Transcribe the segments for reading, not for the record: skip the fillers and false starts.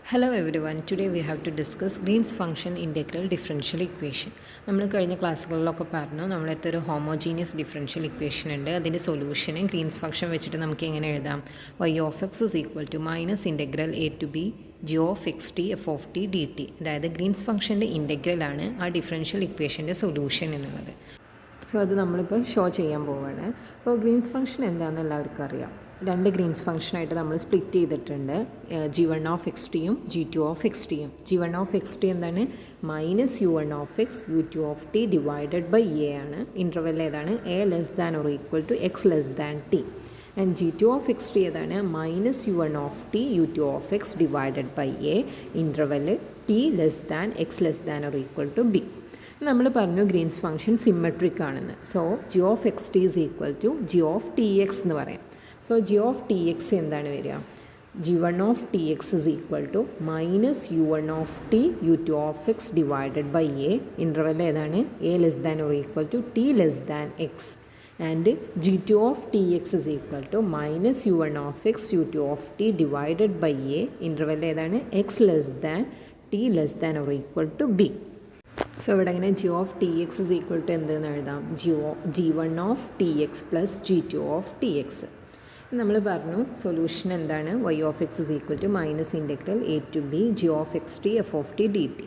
Hello everyone. Today we have to discuss Green's function integral differential equation. നമ്മൾ കഴിഞ്ഞ ക്ലാസ്സുകളിലൊക്കെ പറഞ്ഞു നമ്മളടുത്ത് ഒരു ഹോമോജീനിയസ് ഡിഫറൻഷ്യൽ ഇക്വേഷൻ ഉണ്ട്. അതിൻ്റെ സൊല്യൂഷന് ഗ്രീൻസ് ഫംഗ്ഷൻ വെച്ചിട്ട് നമുക്ക് എങ്ങനെ എഴുതാം? y of x is equal to minus integral a to b g of x t f of t dt. അതായത് ഗ്രീൻസ് ഫംഗ്ഷൻ്റെ ഇൻ്റഗ്രലാണ് ആ ഡിഫറൻഷ്യൽ ഇക്വേഷൻ്റെ സൊല്യൂഷൻ എന്നുള്ളത്. സോ അത് നമ്മളിപ്പോൾ ഷോ ചെയ്യാൻ പോവുകയാണ്. അപ്പോൾ ഗ്രീൻസ് ഫംഗ്ഷൻ എന്താണെന്ന് എല്ലാവർക്കും അറിയാം. രണ്ട് ഗ്രീൻസ് ഫംഗ്ഷനായിട്ട് നമ്മൾ സ്പ്ലിറ്റ് ചെയ്തിട്ടുണ്ട്. g1 ഓഫ് എക്സ് ടിയും g2 ഓഫ് എക്സ് ടിയും. g1 ഓഫ് എക്സ് ടി എന്താണ്? Minus u1 of X u2 of t divided by a ആണ്. ഇൻ്റർവെൽ ഏതാണ്? A less than or equal to x less than t. And g2 of X t ഏതാണ്? Minus u1 of T u2 of x divided by a. Interval t less than x less than or equal to b. നമ്മൾ പറഞ്ഞു Green's function symmetric ആണെന്ന്. So g of X t is equal to G of T x എന്ന് പറയാം. So g of T x എന്താണ് വരിക? g1 of T X is equal to minus u1 of T u2 of x divided by a. Interval ഏതാണ്? A less than or equal to t less than x. And g2 of T X is equal to minus u1 of X u2 of t divided by a. Interval ഏതാണ്? X less than t less than or equal to B. So ഇവിടെ ഇങ്ങനെ G of T X is equal to എന്തെന്ന് എഴുതാം? g1 of T X plus g2 of T X. നമ്മൾ പറഞ്ഞു solution എന്താണ്? y of X is equal to minus integral A to B G of X T F of T D T.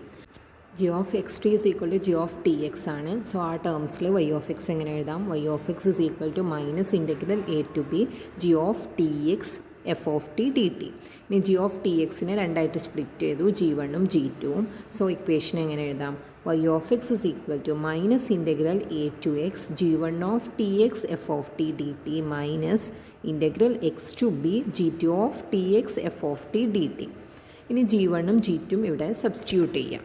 G of X T is equal to G of T X ആണ്. So ആ ടേംസിൽ y of എക്സ് എങ്ങനെ എഴുതാം? y of X is equal to minus integral A to B G of T X F of T D T. ഇനി G of T എക്സിനെ രണ്ടായിട്ട് split ചെയ്തു, g1ഉം g2ഉം. സോ ഇക്വേഷൻ എങ്ങനെ എഴുതാം? y of X is equal to minus integral A to X g1 of T X F of T D T minus integral X to B g2 of T X F of T D T. ഇനി g1ഉം g2ഉം ഇവിടെ substitute ചെയ്യാം.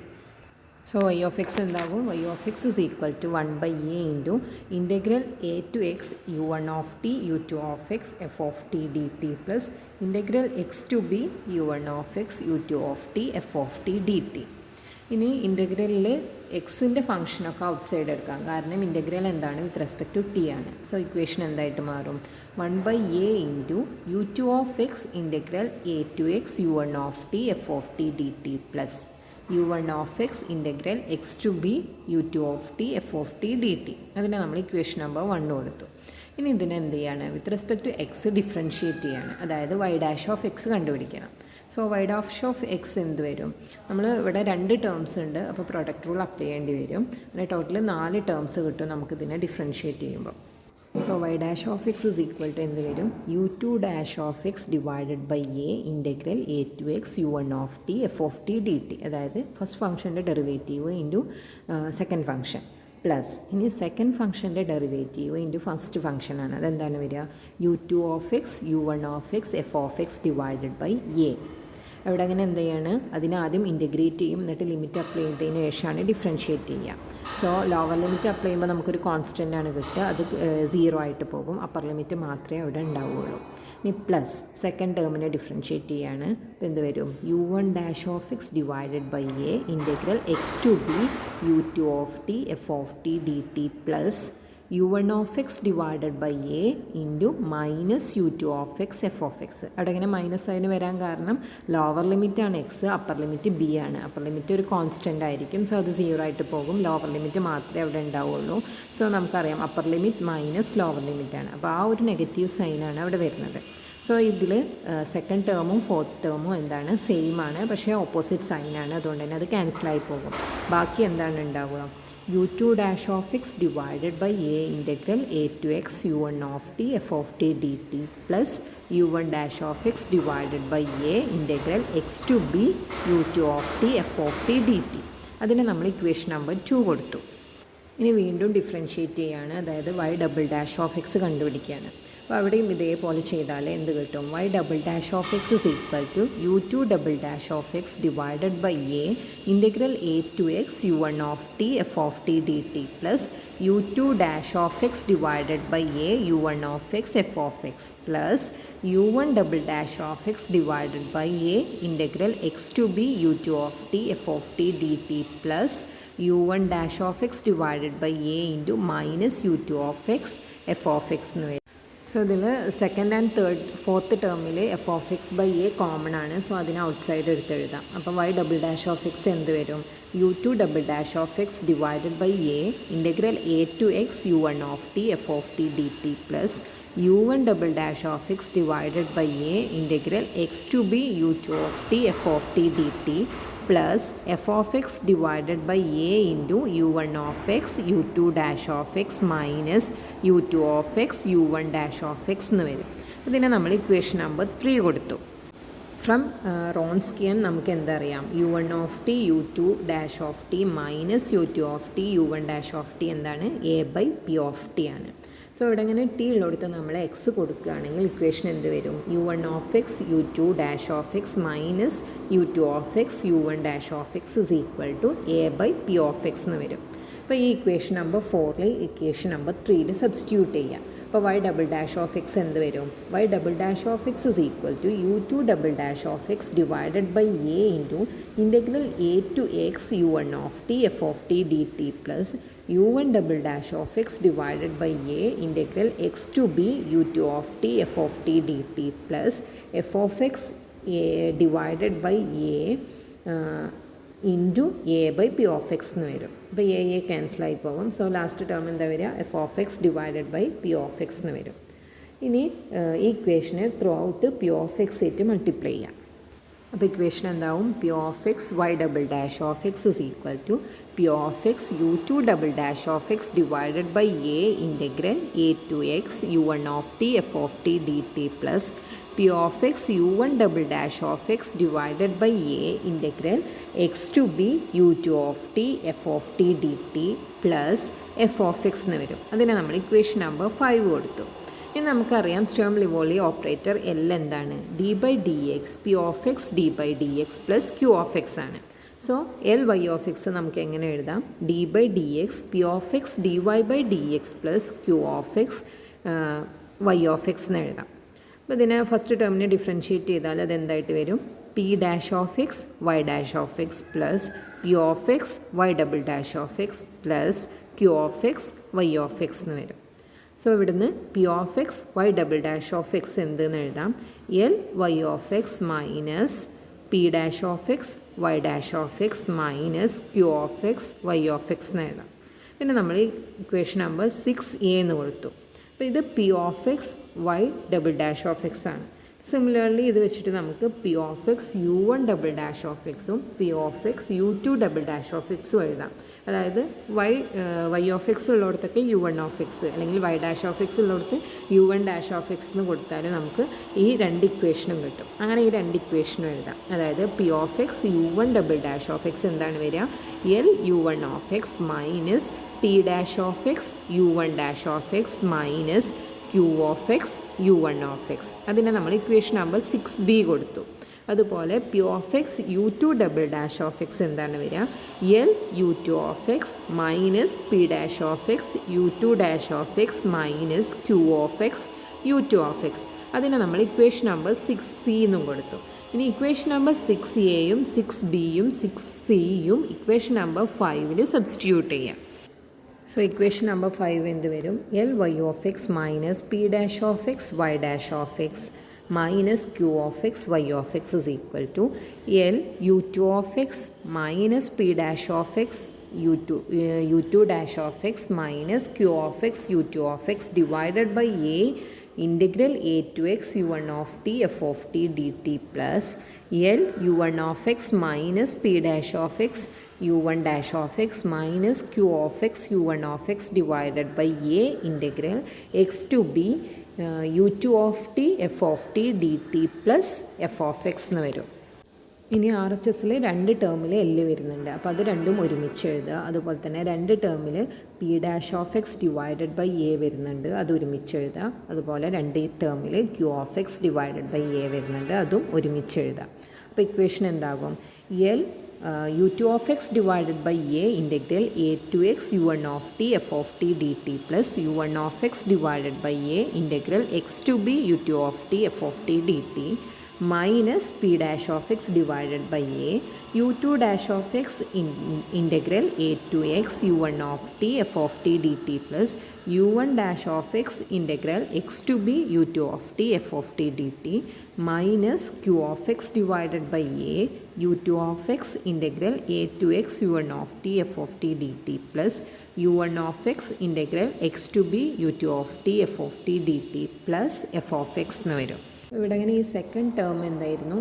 So y of X എന്താകും? y of X is equal to 1 by A into integral A to X u1 of T u2 of X F of T D T plus integral X to B u1 of X u2 of T F of T D T. ഇനി ഇൻ്റഗ്രലിൽ എക്സിൻ്റെ ഫംഗ്ഷനൊക്കെ out side എടുക്കാം, കാരണം integral എന്താണ്? With respect to t ആണ്. So equation എന്തായിട്ട് മാറും? 1 by A into u2 of x integral A to X u1 of T F of T D T plus u1 of x integral X to b u2 of T F of T D t. അതിനെ നമ്മൾ equation number 1 കൊടുത്തു. ഇനി ഇതിനെ എന്ത് ചെയ്യാണ്? With respect to x differentiate ചെയ്യാണ്, അതായത് y dash of x കണ്ടുപിടിക്കണം. So y dash of x എന്ത് വരും? നമ്മൾ ഇവിടെ രണ്ട് ടേംസ് ഉണ്ട്, അപ്പോൾ പ്രൊഡക്റ്റ് റൂൾ അപ്ലൈ ചെയ്യേണ്ടി വരും. അങ്ങനെ ടോട്ടൽ 4 ടേംസ് കിട്ടും നമുക്കിതിനെ ഡിഫറൻഷ്യേറ്റ് ചെയ്യുമ്പോൾ. So y dash of X is equal to എന്ത് വരും? u2 dash of x divided by a integral A to X u1 of T F of T D t. അതായത് first ഫംഗ്ഷൻ്റെ derivative into second function plus ഇനി second ഫംഗ്ഷൻ്റെ derivative into first ഫംഗ്ഷനാണ്. അതെന്താണ് വരിക? u2 of x u1 of X F of x divided by a. അവിടെ അങ്ങനെ എന്ത് ചെയ്യാണ്? അതിനെ ആദ്യം ഇൻറ്റഗ്രേറ്റ് ചെയ്യും, എന്നിട്ട് ലിമിറ്റ് അപ്ലൈ ചെയ്തതിന് ശേഷമാണ് ഡിഫറൻഷ്യേറ്റ് ചെയ്യുക. സോ ലോവർ ലിമിറ്റ് അപ്ലൈ ചെയ്യുമ്പോൾ നമുക്കൊരു കോൺസ്റ്റൻ്റ് ആണ് കിട്ടുക, അത് 0 ആയിട്ട് പോകും. അപ്പർ ലിമിറ്റ് മാത്രമേ അവിടെ ഉണ്ടാവുകയുള്ളൂ. ഇനി പ്ലസ് സെക്കൻഡ് ടേമിനെ ഡിഫറൻഷ്യേറ്റ് ചെയ്യാണ്. അപ്പോൾ എന്ത് വരും? u1 dash of x divided by a integral X to b u2 of T F of T D T plus u1 of x divided by A into minus u2 of X F of x. അവിടെ ഇങ്ങനെ minus അതിന് വരാൻ കാരണം lower ലിമിറ്റാണ് x, upper limit b ആണ്. Upper limit ഒരു constant ആയിരിക്കും, so അത് 0 ആയിട്ട് പോകും. ലോവർ ലിമിറ്റ് മാത്രമേ അവിടെ ഉണ്ടാവുള്ളൂ. സോ നമുക്കറിയാം അപ്പർ ലിമിറ്റ് മൈനസ് ലോവർ ലിമിറ്റാണ്, അപ്പോൾ ആ ഒരു നെഗറ്റീവ് സൈനാണ് അവിടെ വരുന്നത്. സോ ഇതിൽ സെക്കൻഡ് ടേമും ഫോർത്ത് ടേമും എന്താണ്? സെയിം ആണ്, പക്ഷേ ഓപ്പോസിറ്റ് സൈനാണ്. അതുകൊണ്ട് തന്നെ അത് ക്യാൻസലായി പോകും. ബാക്കി എന്താണ് ഉണ്ടാവുക? u2 dash of x divided by a integral A to X u1 of T F of T D T plus u1 dash of x divided by a integral X to b u2 of T F of T D t. അതിന് നമ്മൾ equation number 2 കൊടുത്തു. ഇനി വീണ്ടും differentiate ചെയ്യുകയാണ്, അതായത് y double dash of x കണ്ടുപിടിക്കുകയാണ്. അപ്പോൾ അവിടെയും ഇതേപോലെ ചെയ്താൽ എന്ത് കിട്ടും? y double dash of X is equal to u2 double dash of x divided by a integral A to X u1 of T F of T D T plus u2 dash of x divided by a u1 of X F of x plus u1 double dash of x divided by a integral X to b u2 of T F of T D T plus u1 dash of x divided by A into minus u2 of X F of x എന്ന് വരും. So ഇതിൽ second and fourth ടേമിൽ f of x by a common ആണ്. So അതിനെ outside എടുത്തെഴുതാം. അപ്പോൾ y double dash of x എന്ത് വരും? U two double dash of x divided by a integral A to x u one of T F of T D T plus u one double dash of x divided by a integral X to b u two of T F of T D t plus f of x divided by a into u1 of x u2 dash of x minus u2 of x u1 dash of x എന്ന് വരും. ഇതിനെ നമ്മൾ equation number 3 കൊടുത്തു. From Wronskian നമുക്ക് എന്തറിയാം? u1 of t u2 dash of t minus u2 of t u1 dash of t എന്താണ്? a by p of t ആണ്. So ഇവിടെ ഇങ്ങനെ ടി ഉള്ളിടത്ത് നമ്മൾ എക്സ് കൊടുക്കുകയാണെങ്കിൽ ഇക്വേഷൻ എന്ത് വരും? U one of x u two dash of x minus u two of x u one dash of X is equal to a by p of x എന്ന് വരും. അപ്പോൾ ഈ equation number 4 equation number 3 substitute ചെയ്യാം. അപ്പോൾ y double dash of x എന്ത് വരും? Y double dash of X is equal to u two double dash of x divided by A into integral A to x u one of T F of T D T plus u1 double dash of x divided by a integral x to b u2 of t f of t dt plus f of x divided by a into a by p of x എന്ന് വരും. അപ്പോൾ a cancel ആയി പോകും. So last term എന്താ വരിക? f of x divided by p of x എന്ന് വരും. ഇനി ഈ ഇക്വേഷനെ throughout p of x ആയിട്ട് മൾട്ടിപ്ലൈ ചെയ്യാം. അപ്പോൾ ഇക്വേഷൻ എന്താവും? p of x y double dash of x is equal to p of x u2 double dash of x divided by a integral a to x u1 of t f of t dt plus p of x u1 double dash of x divided by a integral x to b u2 of t f of t dt plus f of x എന്ന് വരും. അതിനെ നമ്മൾ equation number 5 കൊടുത്തു. ഇനി നമുക്കറിയാം Sturm Liouville operator L എന്താണ്? D by d x p of x d by d x plus q of x ആണ്. So L y of x നമുക്ക് എങ്ങനെ എഴുതാം? D by d x p of x d y by d x plus q of x y of x എന്ന് എഴുതാം. അപ്പോൾ ഇതിനെ first ടേമിനെ differentiate ചെയ്താൽ അതെന്തായിട്ട് വരും? P dash of x y dash of x plus p of x y double dash of x plus q of x y of x എന്ന് വരും. So ഇവിടുന്ന് p of x y double dash of x എന്തെന്ന് എഴുതാം? L y of x minus p dash of x y dash of x minus q of x y of x എന്ന് എഴുതാം. പിന്നെ നമ്മൾ equation number 6a എന്ന് കൊടുത്തു. അപ്പോൾ ഇത് p of x y double dash of x ആണ്. Similarly ഇത് വെച്ചിട്ട് നമുക്ക് p of x u one double dash of എക്സും p of x u two double dash of എക്സും എഴുതാം. അതായത് വൈ ഓഫ് എക്സ് ഉള്ളിടത്തൊക്കെ യു വൺ ഓഫ് എക്സ് അല്ലെങ്കിൽ വൈ ഡാഷ് ഓഫ് എക്സ് ഉള്ളിടത്ത് u one dash of x എന്ന് കൊടുത്താൽ നമുക്ക് ഈ രണ്ട് ഇക്വേഷനും കിട്ടും. അങ്ങനെ ഈ രണ്ട് ഇക്വേഷനും എഴുതാം. അതായത് p of x u one double dash of x എന്താണ് വരിക? L u one of x minus p dash of x u one dash of x minus q of x u one of x. അതിനെ നമ്മൾ equation number 6b കൊടുത്തു. അതുപോലെ p of x u two double dash of x എന്താണ് വരിക? L u two of x minus p dash of x u two dash of x minus q of x u two of x. അതിനെ നമ്മൾ equation number 6c എന്നും കൊടുത്തു. ഇനി equation number 6aയും 6bയും 6cയും ഇക്വേഷൻ നമ്പർ 5 സബ്സ്റ്റിറ്റ്യൂട്ട് ചെയ്യാം. So equation number 5 എന്ത് വരും? L y of x minus p dash of x y dash of x minus q of x y of x is equal to L u2 of x minus p dash of x u2 dash of x minus q of x u2 of x divided by a integral a to x u1 of t f of t dt plus L u1 of x minus p dash of x u1 dash of x minus q of x u1 of x divided by a integral x to b u2 of t f of t dt plus f of x എന്ന് വരും. ഇനി R H എസിൽ രണ്ട് ടേമിൽ എല്ല് വരുന്നുണ്ട്. അപ്പോൾ അത് രണ്ടും ഒരുമിച്ച് എഴുതുക. അതുപോലെ തന്നെ രണ്ട് ടേമിൽ p dash of x divided by a വരുന്നുണ്ട്, അത് ഒരുമിച്ച് എഴുതുക. അതുപോലെ രണ്ട് ടേമിൽ q of x divided by a വരുന്നുണ്ട്, അതും ഒരുമിച്ച് എഴുതുക. അപ്പോൾ ഇക്വേഷൻ എന്താകും? L u2 of x divided by a integral a to x u1 of t f of t dt plus u1 of x divided by a integral x to b u2 of t f of t dt minus p dash of x divided by a u2 dash of x integral a to x u1 of t f of t dt plus u1 dash of x integral x to b u2 of t f of t dt minus q of x divided by a u2 of x integral a to x u1 of t f of t dt plus u1 of x integral x to b u2 of t f of t dt plus f of x എന്ന് വരും. ഇവിടെ അങ്ങനെ ഈ second term എന്തായിരുന്നു,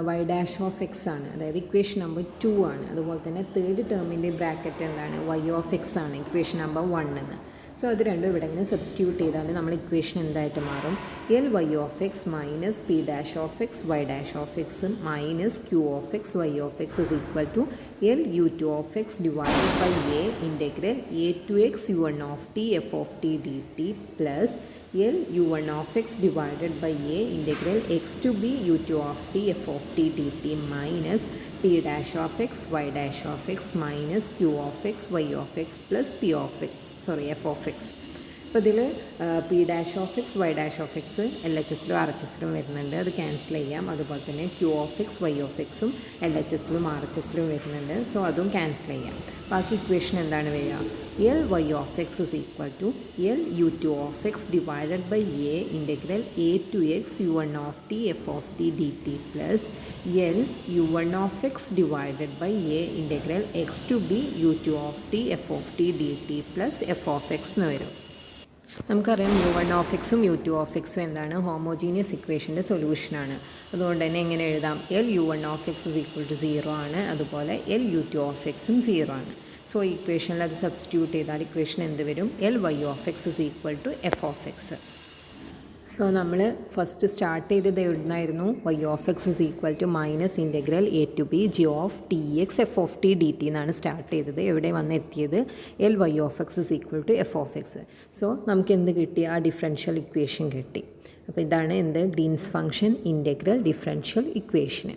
Y dash of x ആണ്, അതായത് equation number 2 ആണ്. അതുപോലെ തന്നെ തേർഡ് ടേമിൻ്റെ ബ്രാക്കറ്റ് എന്താണ്, വൈ ഓഫ് എക്സ് ആണ്, ഇക്വേഷൻ നമ്പർ 1 എന്ന്. സോ അത് രണ്ടും ഇവിടെ ഇങ്ങനെ സബ്സ്റ്റിറ്റ്യൂട്ട് ചെയ്താൽ നമ്മൾ ഇക്വേഷൻ എന്തായിട്ട് മാറും, L y of x minus p dash of x y dash of x minus q of x y of X is equal to L u two of x divided by a integral a to x u one of T F of T D T plus L u1 of x divided by a integral x to b u2 of t f of t dt minus p dash of x y dash of x minus q of x y of x plus f of x. അപ്പോൾ ഇതിൽ p dash of x y dash of x L H എസിലും R H എസിലും വരുന്നുണ്ട്, അത് cancel ചെയ്യാം. അതുപോലെ തന്നെ q of x y of എക്സും എൽ എച്ച് എസിലും ആർ എച്ച് എസിലും വരുന്നുണ്ട്, സോ അതും ക്യാൻസൽ ചെയ്യാം. ബാക്കി ഇക്വേഷൻ എന്താണ് വരിക, L y of X is equal to L u two of x divided by a integral a to x u one of T F of T D T plus L u one of x divided by a integral x to b u two of T F of T D T plus f of x എന്ന് വരും. നമുക്കറിയാം u1 of എക്സും u2 of എക്സും എന്താണ്, homogeneous ഇക്വേഷൻ്റെ സൊല്യൂഷനാണ്. അതുകൊണ്ട് തന്നെ എങ്ങനെ എഴുതാം, L u1 of X is equal to 0 ആണ്, അതുപോലെ എൽ u2 ഓഫ് എക്സും 0 ആണ്. സോ ഇക്വേഷനിൽ അത് സബ്സ്റ്റിറ്റ്യൂട്ട് ചെയ്താൽ ഇക്വേഷൻ എന്ത് വരും, L y of X is equal to f of x. So നമ്മൾ ഫസ്റ്റ് സ്റ്റാർട്ട് ചെയ്തത് എവിടുന്നായിരുന്നു, y of X is equal to minus integral a to B G of T X F of T D t എന്നാണ് start ചെയ്തത്. എവിടെ വന്ന് എത്തിയത്, L y of X is equal to f of x. So നമുക്ക് എന്ത് കിട്ടി, ആ differential equation കിട്ടി. അപ്പോൾ ഇതാണ് എന്ത്, ഗ്രീൻസ് ഫംഗ്ഷൻ ഇൻറ്റഗ്രൽ ഡിഫറൻഷ്യൽ ഇക്വേഷന്.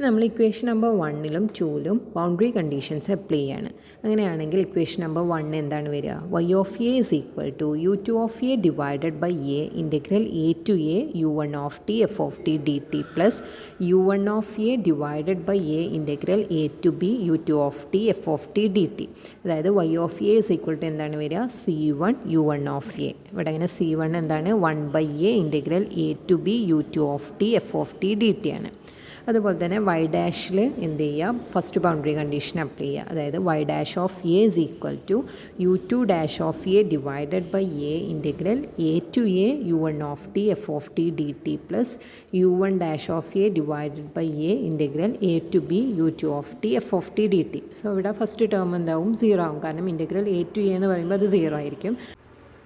നമ്മൾ ഇക്വേഷൻ നമ്പർ 1ലും 2ലും ബൗണ്ടറി കണ്ടീഷൻസ് അപ്ലൈ ചെയ്യാണ്. അങ്ങനെയാണെങ്കിൽ ഇക്വേഷൻ നമ്പർ 1 എന്താണ് വരിക, y of a is equal to u two of a divided by a integral a to a u one of T F of T D T plus u one of a divided by a integral a to b u two of T F of T D t. അതായത് y of a is equal to എന്താണ് വരിക, c one u one of a. ഇവിടെ അങ്ങനെ c one എന്താണ്, 1 by a integral a to b u two of T F of T D t ആണ്. അതുപോലെ തന്നെ Y ഡാഷിൽ എന്ത് ചെയ്യുക, ഫസ്റ്റ് ബൗണ്ടറി കണ്ടീഷൻ അപ്ലൈ ചെയ്യുക. അതായത് y dash of a is equal to u two dash of a divided by a integral a to a u one of T F of T D T plus u one dash of a divided by a integral a to b u two of T F of T D t. So ഇവിടെ first term എന്താവും, 0 ആവും, കാരണം integral a to A എന്ന് പറയുമ്പോൾ അത് 0 ആയിരിക്കും.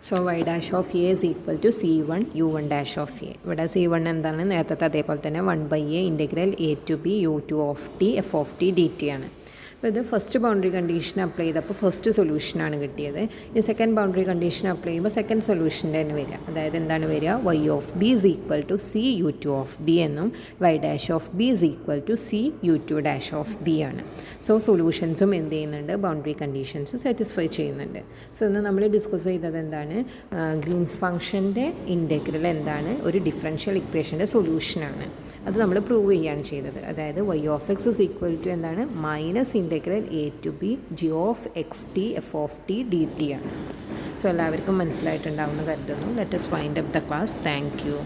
So y dash of a is equal to c one u one dash of a. ഇവിടെ c one എന്താണ്, നേരത്തെ അതേപോലെ തന്നെ 1 by a integral a to b u two of T F of T D t ആണ്. അപ്പോൾ ഇത് first boundary condition apply ചെയ്തപ്പോൾ first സൊല്യൂഷനാണ് കിട്ടിയത്. ഈ സെക്കൻഡ് ബൗണ്ടറി കണ്ടീഷൻ അപ്ലൈ ചെയ്യുമ്പോൾ സെക്കൻഡ് സൊല്യൂഷൻ്റെ തന്നെ വരിക. അതായത് എന്താണ് വരിക, y of b is equal to c u two of b എന്നും y dash of b is equal to c u two dash of b ആണ്. സോ സൊല്യൂഷൻസും എന്ത് ചെയ്യുന്നുണ്ട്, ബൗണ്ടറി കണ്ടീഷൻസ് സാറ്റിസ്ഫൈ ചെയ്യുന്നുണ്ട്. സോ ഇന്ന് നമ്മൾ ഡിസ്കസ് ചെയ്തത് എന്താണ്, ഗ്രീൻസ് ഫംഗ്ഷൻ്റെ ഇൻറ്റഗ്രൽ എന്താണ്, ഒരു ഡിഫറൻഷ്യൽ ഇക്വേഷൻ്റെ സൊല്യൂഷനാണ്. അത് നമ്മൾ പ്രൂവ് ചെയ്യുകയാണ് ചെയ്തത്. അതായത് y of X is equal to എന്താണ്, minus integral a to B G of X T F of T D t ആണ്. സോ എല്ലാവർക്കും മനസ്സിലായിട്ടുണ്ടാവുമെന്ന് കരുതുന്നു. Let us wind up the class. Thank you.